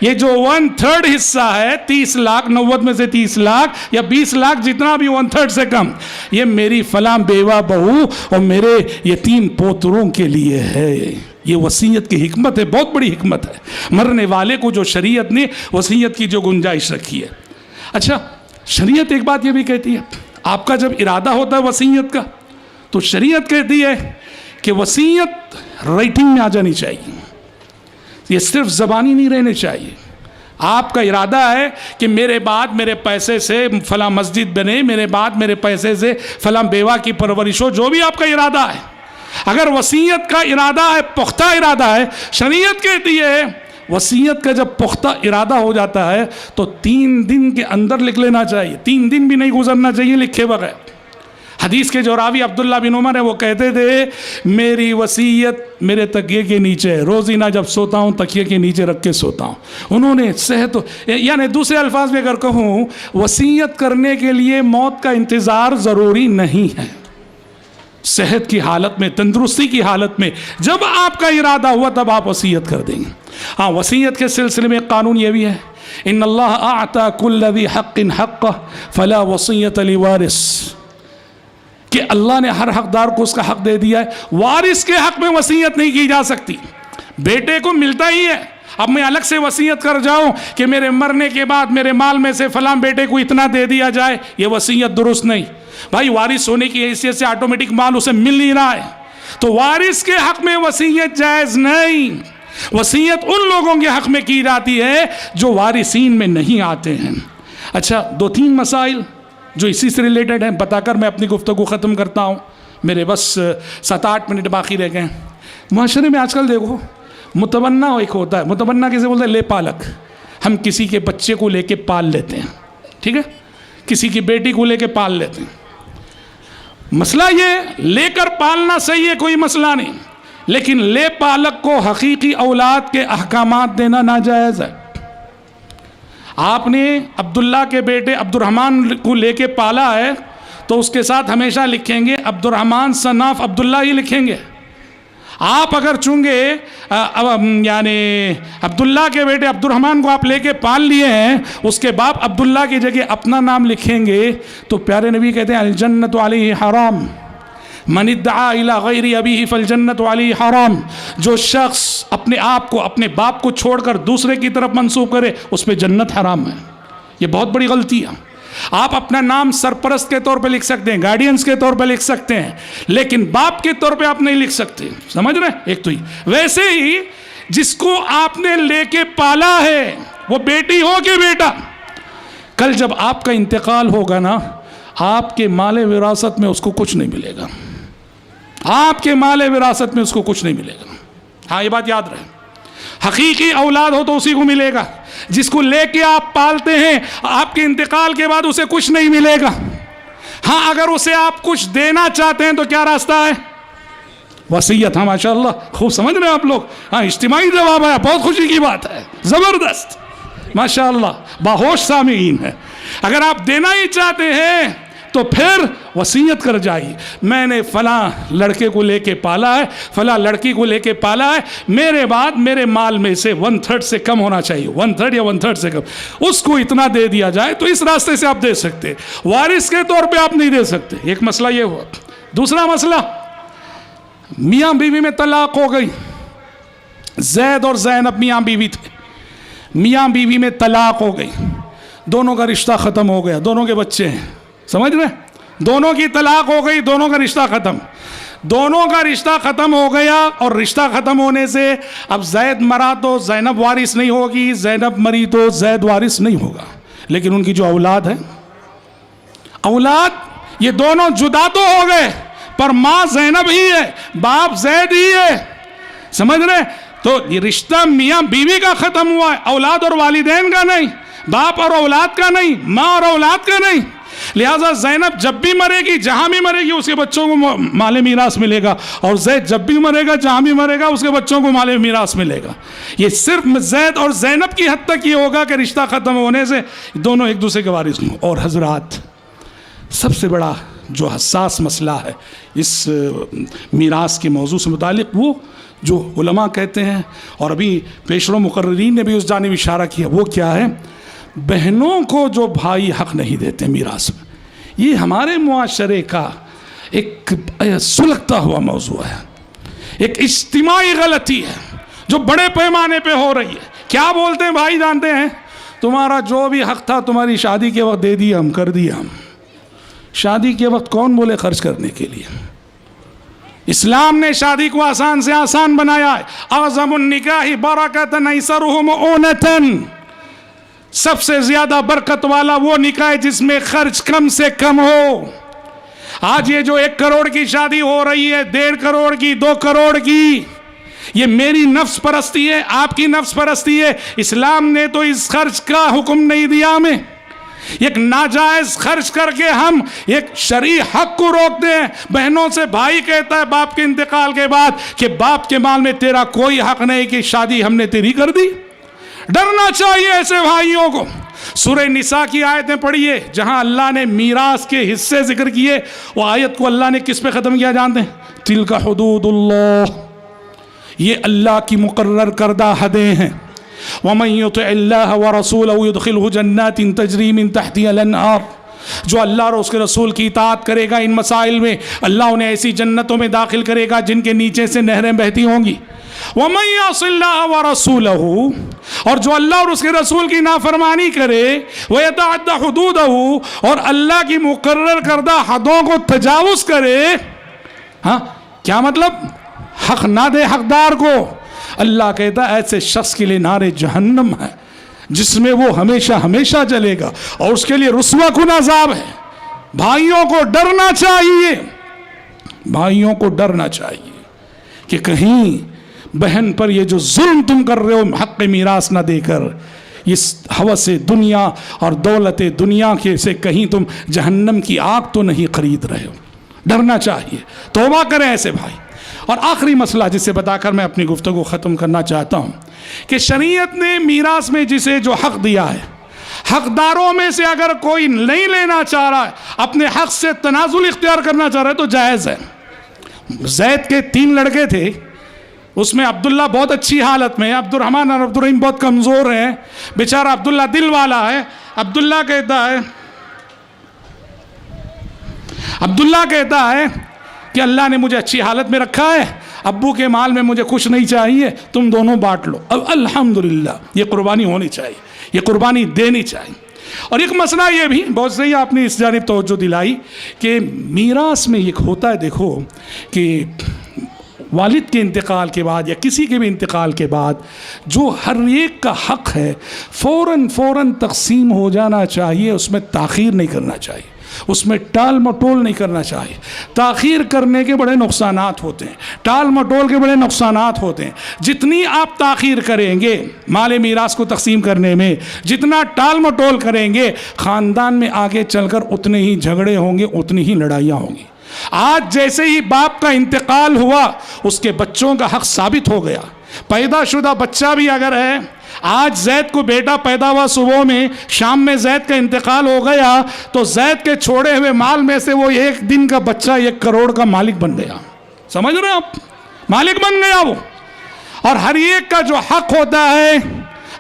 یہ جو 1/3 حصہ ہے، 30 لاکھ، 90 میں سے 30 لاکھ یا 20 لاکھ، جتنا بھی 1/3 سے کم، یہ میری فلاں بیوہ بہو اور میرے یتیم پوتروں کے لیے ہے. یہ وصیت کی حکمت ہے، بہت بڑی حکمت ہے مرنے والے کو جو شریعت نے وصیت کی جو گنجائش رکھی ہے. اچھا، شریعت ایک بات یہ بھی کہتی ہے، آپ کا جب ارادہ ہوتا ہے وصیت کا تو شریعت کہتی ہے کہ وصیت رائٹنگ میں آ جانی چاہیے. یہ صرف زبانی نہیں رہنے چاہیے. آپ کا ارادہ ہے کہ میرے بعد میرے پیسے سے فلاں مسجد بنے، میرے بعد میرے پیسے سے فلاں بیوہ کی پرورش ہو، جو بھی آپ کا ارادہ ہے. اگر وصیت کا ارادہ ہے، پختہ ارادہ ہے، شریعت کہتی ہے وصیت کا جب پختہ ارادہ ہو جاتا ہے تو 3 دن کے اندر لکھ لینا چاہیے. 3 دن بھی نہیں گزرنا چاہیے لکھے بغیر. حدیث کے جو راوی عبداللہ بن عمر ہے وہ کہتے تھے میری وصیت میرے تکیے کے نیچے ہے، روزینہ جب سوتا ہوں تکیے کے نیچے رکھ کے سوتا ہوں. انہوں نے صحت، یعنی دوسرے الفاظ میں اگر کہوں، وصیت کرنے کے لیے موت کا انتظار ضروری نہیں ہے. صحت کی حالت میں، تندرستی کی حالت میں جب آپ کا ارادہ ہوا تب آپ وصیت کر دیں گے. ہاں وصیت کے سلسلے میں قانون یہ بھی ہے، ان اللہ اعطى كل ذی حق حقہ فلا وصیۃ لوارث، کہ اللہ نے ہر حقدار کو اس کا حق دے دیا ہے. وارث کے حق میں وصیت نہیں کی جا سکتی. بیٹے کو ملتا ہی ہے. اب میں الگ سے وصیت کر جاؤں کہ میرے مرنے کے بعد میرے مال میں سے فلاں بیٹے کو اتنا دے دیا جائے، یہ وصیت درست نہیں. بھائی وارث ہونے کی حیثیت سے آٹومیٹک مال اسے مل نہیں رہا ہے، تو وارث کے حق میں وصیت جائز نہیں. وصیت ان لوگوں کے حق میں کی جاتی ہے جو وارثین میں نہیں آتے ہیں. اچھا، 2-3 مسائل جو اسی سے ریلیٹڈ ہیں بتا کر میں اپنی گفتگو ختم کرتا ہوں. میرے بس 7-8 منٹ باقی رہ گئے. معاشرے میں آج کل دیکھو، متمنا ایک ہوتا ہے، متمنا کسے بولتے ہیں؟ لے پالک. ہم کسی کے بچے کو لے کے پال لیتے ہیں, ٹھیک ہے, کسی کی بیٹی کو لے کے پال لیتے ہیں. مسئلہ یہ لے کر پالنا صحیح ہے, کوئی مسئلہ نہیں, لیکن لے پالک کو حقیقی اولاد کے احکامات دینا ناجائز ہے. آپ نے عبداللہ کے بیٹے عبد الرحمن کو لے کے پالا ہے تو اس کے ساتھ ہمیشہ لکھیں گے عبد الرحمن سن آف عبداللہ ہی لکھیں گے. آپ اگر چونگے یعنی عبداللہ کے بیٹے عبد الرحمن کو آپ لے کے پال لیے ہیں, اس کے باپ عبداللہ کی جگہ اپنا نام لکھیں گے تو پیارے نبی کہتے ہیں الجنت علیہ حرام من ادعا الی غیر ابیہ فالجنت علیہ حرام. جو شخص اپنے آپ کو اپنے باپ کو چھوڑ کر دوسرے کی طرف منسوب کرے اس پہ جنت حرام ہے. یہ بہت بڑی غلطی ہے. آپ اپنا نام سرپرست کے طور پہ لکھ سکتے ہیں, گارڈینز کے طور پہ لکھ سکتے ہیں, لیکن باپ کے طور پہ آپ نہیں لکھ سکتے. سمجھ رہے ہیں؟ ایک تو ہی ویسے ہی جس کو آپ نے لے کے پالا ہے وہ بیٹی ہو کہ بیٹا, کل جب آپ کا انتقال ہوگا نا, آپ کے مال وراثت میں اس کو کچھ نہیں ملے گا. آپ کے مال وراثت میں اس کو کچھ نہیں ملے گا. ہاں یہ بات یاد رہے, حقیقی اولاد ہو تو اسی کو ملے گا. جس کو لے کے آپ پالتے ہیں آپ کے انتقال کے بعد اسے کچھ نہیں ملے گا. ہاں اگر اسے آپ کچھ دینا چاہتے ہیں تو کیا راستہ ہے؟ وصیت. ہاں ماشاءاللہ خوب سمجھ رہے ہیں آپ لوگ. ہاں اجتماعی جواب آیا, بہت خوشی کی بات ہے, زبردست ماشاءاللہ, باہوش سامعین ہے. اگر آپ دینا ہی چاہتے ہیں تو پھر وصیت کر جائیے, میں نے فلاں لڑکے کو لے کے پالا ہے, فلاں لڑکی کو لے کے پالا ہے, میرے بعد میرے مال میں سے 1/3 سے کم ہونا چاہیے, 1/3 یا 1/3 سے کم, اس کو اتنا دے دیا جائے. تو اس راستے سے آپ دے سکتے, وارث کے طور پہ آپ نہیں دے سکتے. ایک مسئلہ یہ ہوا. دوسرا مسئلہ, میاں بیوی میں طلاق ہو گئی. زید اور زینب میاں بیوی تھے, میاں بیوی میں طلاق ہو گئی, دونوں کا رشتہ ختم ہو گیا, دونوں کے بچے ہیں. سمجھ رہے ہیں؟ دونوں کی طلاق ہو گئی, دونوں کا رشتہ ختم. دونوں کا رشتہ ختم ہو گیا, اور رشتہ ختم ہونے سے اب زید مرا تو زینب وارث نہیں ہوگی, زینب مری تو زید وارث نہیں ہوگا. لیکن ان کی جو اولاد ہے, اولاد یہ دونوں جدا تو ہو گئے پر ماں زینب ہی ہے, باپ زید ہی ہے. سمجھ رہے؟ تو یہ رشتہ میاں بیوی کا ختم ہوا ہے, اولاد اور والدین کا نہیں, باپ اور اولاد کا نہیں, ماں اور اولاد کا نہیں. لہٰذا زینب جب بھی مرے گی, جہاں بھی مرے گی اس کے بچوں کو مال میراث ملے گا, اور زید جب بھی مرے گا جہاں بھی مرے گا اس کے بچوں کو مال میراث ملے گا. یہ صرف زید اور زینب کی حد تک یہ ہوگا کہ رشتہ ختم ہونے سے دونوں ایک دوسرے کے وارث ہوں. اور حضرات, سب سے بڑا جو حساس مسئلہ ہے اس میراث کے موضوع سے متعلق, وہ جو علماء کہتے ہیں اور ابھی پیشرو مقررین نے بھی اس جانب اشارہ کیا, وہ کیا ہے؟ بہنوں کو جو بھائی حق نہیں دیتے میراث میں, یہ ہمارے معاشرے کا ایک سلگتا ہوا موضوع ہے, ایک اجتماعی غلطی ہے جو بڑے پیمانے پہ ہو رہی ہے. کیا بولتے ہیں بھائی جانتے ہیں؟ تمہارا جو بھی حق تھا تمہاری شادی کے وقت دے دیا ہم, کر دیا ہم. شادی کے وقت کون بولے خرچ کرنے کے لیے؟ اسلام نے شادی کو آسان سے آسان بنایا ہے. اعظم النکاح برکۃ ایسرہ مؤونۃ, سب سے زیادہ برکت والا وہ نکاح ہے جس میں خرچ کم سے کم ہو. آج یہ جو 1 کروڑ کی شادی ہو رہی ہے, 1.5 کروڑ کی, 2 کروڑ کی, یہ میری نفس پرستی ہے, آپ کی نفس پرستی ہے. اسلام نے تو اس خرچ کا حکم نہیں دیا ہمیں. ایک ناجائز خرچ کر کے ہم ایک شرعی حق کو روک دیں. بہنوں سے بھائی کہتا ہے باپ کے انتقال کے بعد کہ باپ کے مال میں تیرا کوئی حق نہیں, کہ شادی ہم نے تیری کر دی. ڈرنا چاہیے ایسے بھائیوں کو. سورہ نساء کی آیتیں پڑھیے جہاں اللہ نے میراث کے حصے ذکر کیے, وہ آیت کو اللہ نے کس پہ ختم کیا جانتے ہیں؟ تلک حدود اللہ, یہ اللہ کی مقرر کردہ حدیں ہیں. وَمَن يُطِعِ اللَّهَ وَرَسُولَهُ يُدْخِلْهُ جَنَّاتٍ تَجْرِي مِن تَحْتِهَا الْأَنْهَارُ, جو اللہ اور اس کے رسول کی اطاعت کرے گا ان مسائل میں, اللہ انہیں ایسی جنتوں میں داخل کرے گا جن کے نیچے سے نہریں بہتی ہوں گی. وَمَن يَعْصِ اللَّهَ وَرَسُولَهُ, اور جو اللہ اور اس کے رسول کی نافرمانی کرے, وَيَتَعَدَّ حُدُودَهُ, اور اللہ کی مقرر کردہ حدوں کو تجاوز کرے. ہاں کیا مطلب؟ حق نہ دے حقدار کو. اللہ کہتا ہے ایسے شخص کے لیے نار جہنم ہے جس میں وہ ہمیشہ ہمیشہ جلے گا, اور اس کے لیے رسوا کن عذاب ہے. بھائیوں کو ڈرنا چاہیے, بھائیوں کو ڈرنا چاہیے کہ کہیں بہن پر یہ جو ظلم تم کر رہے ہو حق میراث نہ دے کر, اس ہوس دنیا اور دولت دنیا کے سے کہیں تم جہنم کی آگ تو نہیں خرید رہے ہو. ڈرنا چاہیے, توبہ کریں ایسے بھائی. اور آخری مسئلہ جسے بتا کر میں اپنی گفتگو ختم کرنا چاہتا ہوں کہ شریعت نے میراث میں جسے جو حق دیا ہے, حقداروں میں سے اگر کوئی نہیں لینا چاہ رہا ہے, اپنے حق سے تنازل اختیار کرنا چاہ رہا ہے تو جائز ہے. زید کے 3 لڑکے تھے, اس میں عبداللہ بہت اچھی حالت میں, عبد الرحمن اور عبد الرحیم بہت کمزور ہیں. بیچارہ عبداللہ دل والا ہے. عبداللہ کہتا ہے کہ اللہ نے مجھے اچھی حالت میں رکھا ہے, ابو کے مال میں مجھے کچھ نہیں چاہیے, تم دونوں بانٹ لو. اب الحمدللہ یہ قربانی ہونی چاہیے, یہ قربانی دینی چاہیے. اور ایک مسئلہ یہ بھی بہت صحیح آپ نے اس جانب توجہ دلائی کہ میراث میں ایک ہوتا ہے, دیکھو کہ والد کے انتقال کے بعد یا کسی کے بھی انتقال کے بعد جو ہر ایک کا حق ہے فوراً تقسیم ہو جانا چاہیے. اس میں تاخیر نہیں کرنا چاہیے, اس میں ٹال مٹول نہیں کرنا چاہیے. تاخیر کرنے کے بڑے نقصانات ہوتے ہیں, ٹال مٹول کے بڑے نقصانات ہوتے ہیں. جتنی آپ تاخیر کریں گے مال میراث کو تقسیم کرنے میں, جتنا ٹال مٹول کریں گے, خاندان میں آگے چل کر اتنے ہی جھگڑے ہوں گے, اتنی ہی لڑائیاں ہوں گی. آج جیسے ہی باپ کا انتقال ہوا اس کے بچوں کا حق ثابت ہو گیا. پیدا شدہ بچہ بھی اگر ہے, آج زید کو بیٹا پیدا ہوا صبح میں, شام میں زید کا انتقال ہو گیا, تو زید کے چھوڑے ہوئے مال میں سے وہ 1 دن کا بچہ 1 کروڑ کا مالک بن گیا. سمجھ رہے ہیں آپ, مالک بن گیا وہ. اور ہر ایک کا جو حق ہوتا ہے,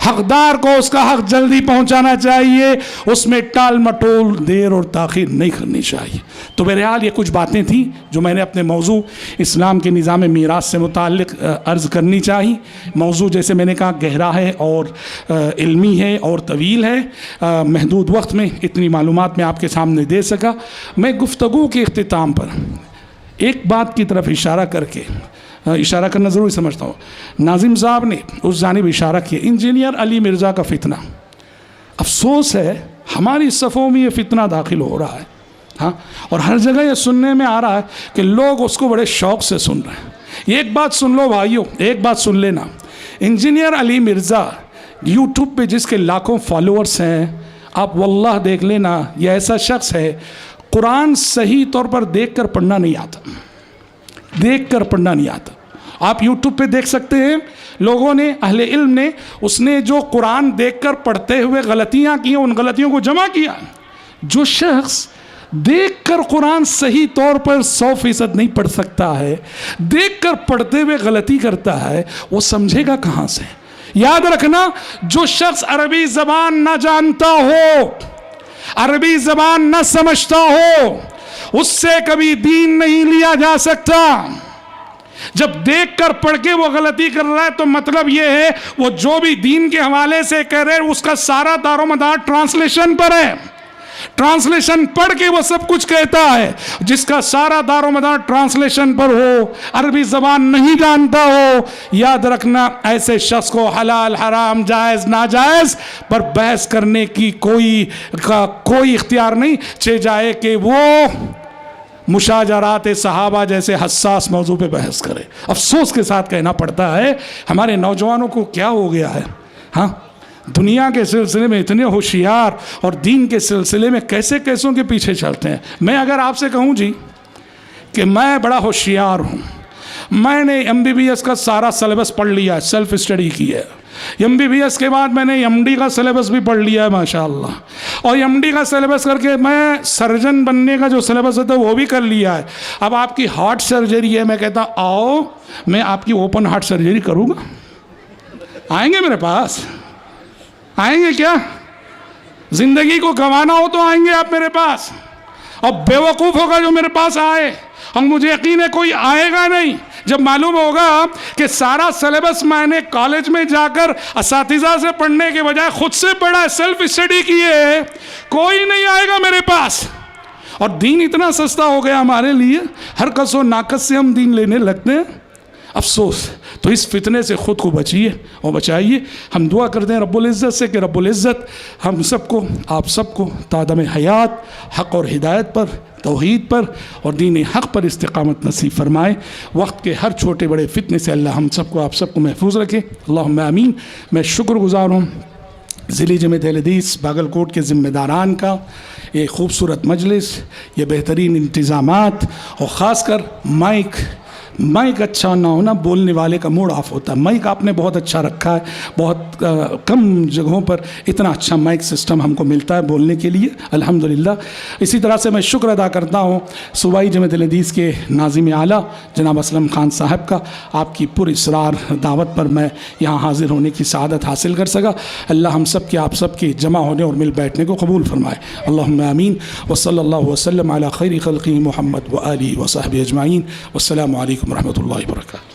حقدار کو اس کا حق جلدی پہنچانا چاہیے, اس میں ٹال مٹول دیر اور تاخیر نہیں کرنی چاہیے. تو بہرحال یہ کچھ باتیں تھیں جو میں نے اپنے موضوع اسلام کے نظام میراث سے متعلق عرض کرنی چاہی. موضوع جیسے میں نے کہا گہرا ہے اور علمی ہے اور طویل ہے. محدود وقت میں اتنی معلومات میں آپ کے سامنے دے سکا. میں گفتگو کے اختتام پر ایک بات کی طرف اشارہ کرنا ضروری سمجھتا ہوں. ناظم صاحب نے اس جانب اشارہ کیا, انجینئر علی مرزا کا فتنہ. افسوس ہے ہماری صفوں میں یہ فتنہ داخل ہو رہا ہے, ہاں, اور ہر جگہ یہ سننے میں آ رہا ہے کہ لوگ اس کو بڑے شوق سے سن رہے ہیں. ایک بات سن لو بھائیو, ایک بات سن لینا, انجینئر علی مرزا یوٹیوب پہ جس کے لاکھوں فالوورز ہیں, آپ واللہ دیکھ لینا, یہ ایسا شخص ہے قرآن صحیح طور پر دیکھ کر پڑھنا نہیں آتا. آپ یوٹیوب پہ دیکھ سکتے ہیں, لوگوں نے, اہل علم نے, اس نے جو قرآن دیکھ کر پڑھتے ہوئے غلطیاں کی, ان غلطیوں کو جمع کیا. جو شخص دیکھ کر قرآن صحیح طور پر 100% نہیں پڑھ سکتا ہے, دیکھ کر پڑھتے ہوئے غلطی کرتا ہے, وہ سمجھے گا کہاں سے؟ یاد رکھنا, جو شخص عربی زبان نہ جانتا ہو, عربی زبان نہ سمجھتا ہو, اس سے کبھی دین نہیں لیا جا سکتا. جب دیکھ کر پڑھ کے وہ غلطی کر رہا ہے تو مطلب یہ ہے وہ جو بھی دین کے حوالے سے کہہ رہے ہیں اس کا سارا دار و مدار ٹرانسلیشن پر ہے. ٹرانسلیشن پڑھ کے وہ سب کچھ کہتا ہے. جس کا سارا دار و مدار ٹرانسلیشن پر ہو, عربی زبان نہیں جانتا ہو, یاد رکھنا ایسے شخص کو حلال حرام جائز ناجائز پر بحث کرنے کی کوئی اختیار نہیں. چہ جائے کہ وہ مشاجرات صحابہ جیسے حساس موضوع پہ بحث کرے. افسوس کے ساتھ کہنا پڑتا ہے ہمارے نوجوانوں کو کیا ہو گیا ہے, ہاں, دنیا کے سلسلے میں اتنے ہوشیار اور دین کے سلسلے میں کیسوں کے پیچھے چلتے ہیں. میں اگر آپ سے کہوں جی کہ میں بڑا ہوشیار ہوں, میں نے MBBS کا سارا سلیبس پڑھ لیا ہے, سیلف اسٹڈی کی ہے. MBBS کے بعد میں نے MD کا سلیبس بھی پڑھ لیا ہے ماشاءاللہ, اور MD کا سلیبس کر کے میں سرجن بننے کا جو سلیبس ہوتا ہے وہ بھی کر لیا ہے. اب آپ کی ہارٹ سرجری ہے, میں کہتا آؤ میں آپ کی اوپن ہارٹ سرجری کروں گا. آئیں گے میرے پاس؟ آئیں گے کیا؟ زندگی کو گنوانا ہو تو آئیں گے آپ میرے پاس, اور بیوقوف ہوگا جو میرے پاس آئے, اور مجھے یقین ہے کوئی آئے گا نہیں. جب معلوم ہوگا کہ سارا سلیبس میں نے کالج میں جا کر اساتذہ سے پڑھنے کے بجائے خود سے پڑھا ہے, سیلف اسٹڈی کی ہے, کوئی نہیں آئے گا میرے پاس. اور دین اتنا سستا ہو گیا ہمارے لیے, ہر کس و ناقص سے ہم دین لینے لگتے ہیں. افسوس. تو اس فتنے سے خود کو بچیے اور بچائیے. ہم دعا کرتے ہیں رب العزت سے کہ رب العزت ہم سب کو, آپ سب کو تادم حیات حق اور ہدایت پر, توحید پر اور دین حق پر استقامت نصیب فرمائے. وقت کے ہر چھوٹے بڑے فتنے سے اللہ ہم سب کو, آپ سب کو محفوظ رکھے. اللہم آمین. میں شکر گزار ہوں ضلع جمعیت اہل حدیث باگلکوٹ کے ذمہ داران کا یہ خوبصورت مجلس، یہ بہترین انتظامات، اور خاص کر مائک اچھا نہ ہونا، بولنے والے کا موڈ آف ہوتا ہے۔ مائک آپ نے بہت اچھا رکھا ہے، بہت کم جگہوں پر اتنا اچھا مائک سسٹم ہم کو ملتا ہے بولنے کے لیے، الحمدللہ۔ اسی طرح سے میں شکر ادا کرتا ہوں صوبائی جمعیت الحدیث کے ناظم اعلیٰ جناب اسلم خان صاحب کا، آپ کی پر اصرار دعوت پر میں یہاں حاضر ہونے کی سعادت حاصل کر سکا۔ اللہ ہم سب کے، آپ سب کے جمع ہونے اور مل بیٹھنے کو قبول فرمائے، اللہم آمین۔ وصلی اللہ وسلم علی خیر خلقہ محمد وآلہ وصحبہ اجمعین، والسلام علیکم ورحمۃ اللہ وبرکاتہ۔